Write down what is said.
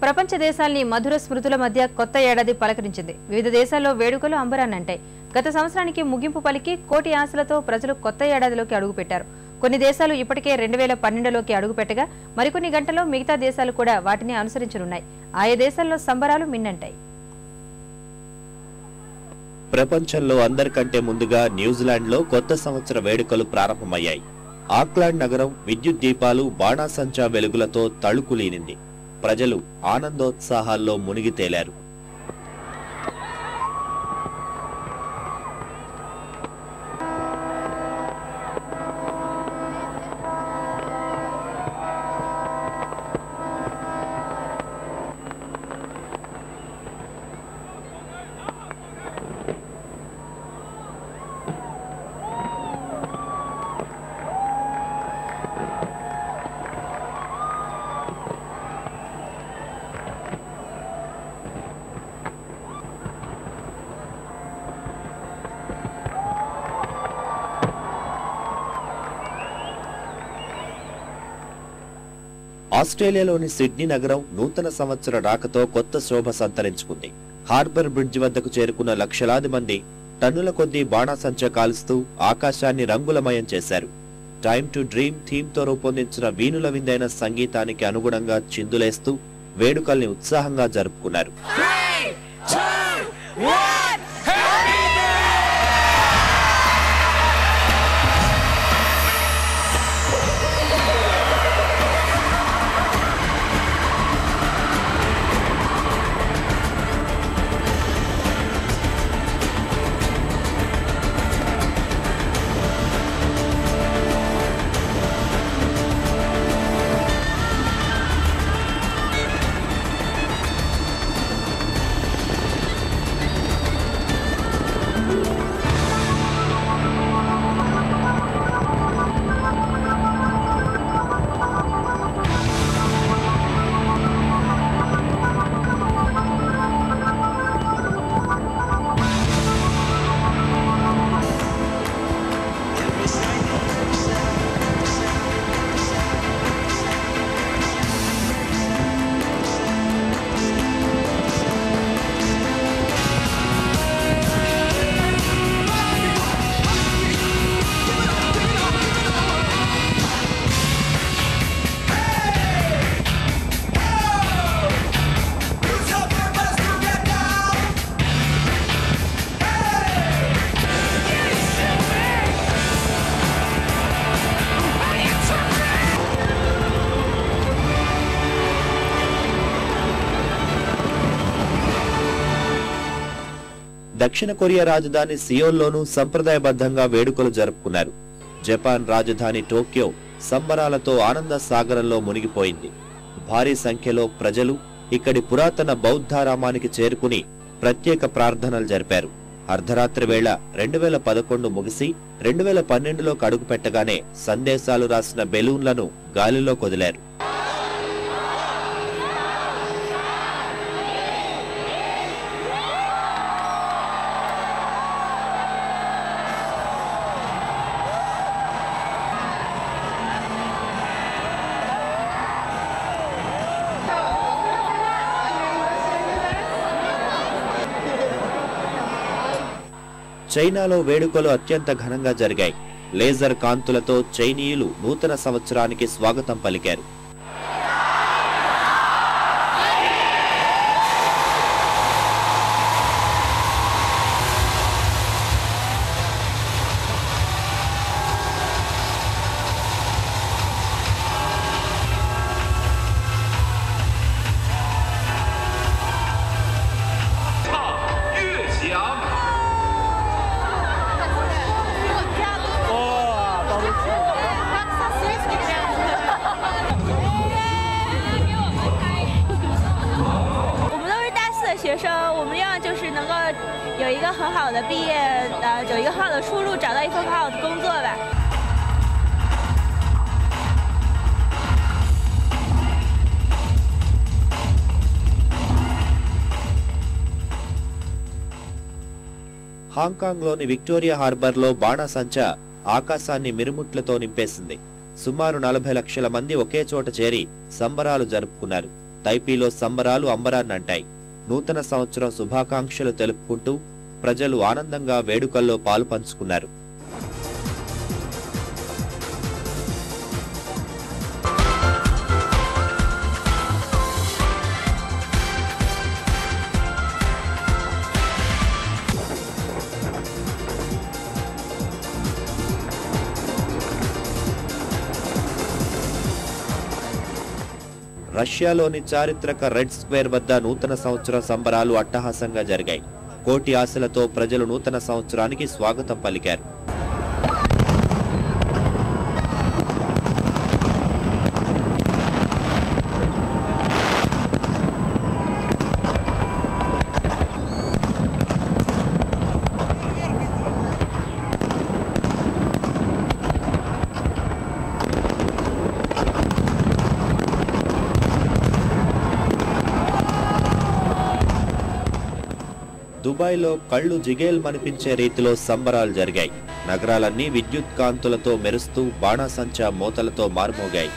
ప్రపంచ దేశాల్ని మధుర స్మృతుల మధ్య కొత్త ఏడాది పలకరించింది. వివిధ దేశాల్లో వేడుకలు అంబరాన్నంటాయి. గత సంవత్సరానికి ముగింపు పలికి కోటి ఆశలతో ప్రజలు కొత్త ఏడాదిలోకి అడుగుపెట్టారు. కొన్ని దేశాలు ఇప్పటికే 2012లోకి అడుగుపెట్టగా మరికొన్ని గంటల్లో మిగతా దేశాలు కూడా వాటిని అనుసరించనున్నాయి. ఆయా దేశాల్లో సంబరాలు మిన్నంటాయి. ప్రపంచంలో అందరికంటే ముందుగా న్యూజిలాండ్లో కొత్త సంవత్సర వేడుకలు ప్రారంభమయ్యాయి. ఆక్లాండ్ నగరం విద్యుత్ దీపాలు, బాణాసంచా వెలుగులతో తళుకులీనింది. ప్రజలు ఆనందోత్సాహాల్లో మునిగి తేలారు. ఆస్ట్రేలియాలోని సిడ్నీ నగరం నూతన సంవత్సర రాకతో కొత్త శోభ సంతరించుకుంది. హార్బర్ బ్రిడ్జ్ వద్దకు చేరుకున్న లక్షలాది మంది టన్నుల కొద్దీ బాణాసంచా కాలుస్తూ ఆకాశాన్ని రంగులమయం చేశారు. టైమ్ టు డ్రీమ్ థీమ్ తో రూపొందించిన వీణుల విందైన సంగీతానికి అనుగుణంగా చిందులేస్తూ వేడుకల్ని ఉత్సాహంగా జరుపుకున్నారు. దక్షిణ కొరియా రాజధాని సియోల్లోనూ సంప్రదాయబద్ధంగా వేడుకలు జరుపుకున్నారు. జపాన్ రాజధాని టోక్యో సంబరాలతో ఆనంద సాగరంలో మునిగిపోయింది. భారీ సంఖ్యలో ప్రజలు ఇక్కడి పురాతన బౌద్ధారామానికి చేరుకుని ప్రత్యేక ప్రార్థనలు జరిపారు. అర్ధరాత్రి వేళ 2011 ముగిసి 2012లోకి అడుగు పెట్టగానే సందేశాలు రాసిన బెలూన్లను గాలిలో కొదిలారు. చైనాలో వేడుకలు అత్యంత ఘనంగా జరిగాయి. లేజర్ కాంతులతో చైనీయులు నూతన సంవత్సరానికి స్వాగతం పలికారు.有一个很好的毕业，有一个很好的出路，找到一份很好的工作吧。హాంకాంగ్లోని విక్టోరియా హార్బర్లో బాణాసంచా ఆకాశాన్ని మిరుముట్లతో నింపేసింది. సుమారు 40 లక్షల మంది ఒకే చోట చేరి సంబరాలు జరుపుకున్నారు. తైపీలో సంబరాలు అంబరాన్నంటాయి. నూతన సంవత్సరం శుభాకాంక్షలు తెలుపుకుంటూ ప్రజలు ఆనందంగా వేడుకల్లో పాలు పంచుకున్నారు. రష్యాలోని చారిత్రక రెడ్ స్క్వేర్ వద్ద నూతన సంవత్సర సంబరాలు అట్టహాసంగా జరిగాయి. కోటి ఆశలతో ప్రజలు నూతన సంవత్సరానికి స్వాగతం పలికారు. దుబాయ్లో కళ్ళు జిగేల్మనిపించే రీతిలో సంబరాలు జరిగాయి. నగరాలన్నీ విద్యుత్ కాంతులతో మెరుస్తూ బాణాసంచా మోతలతో మారుమోగాయి.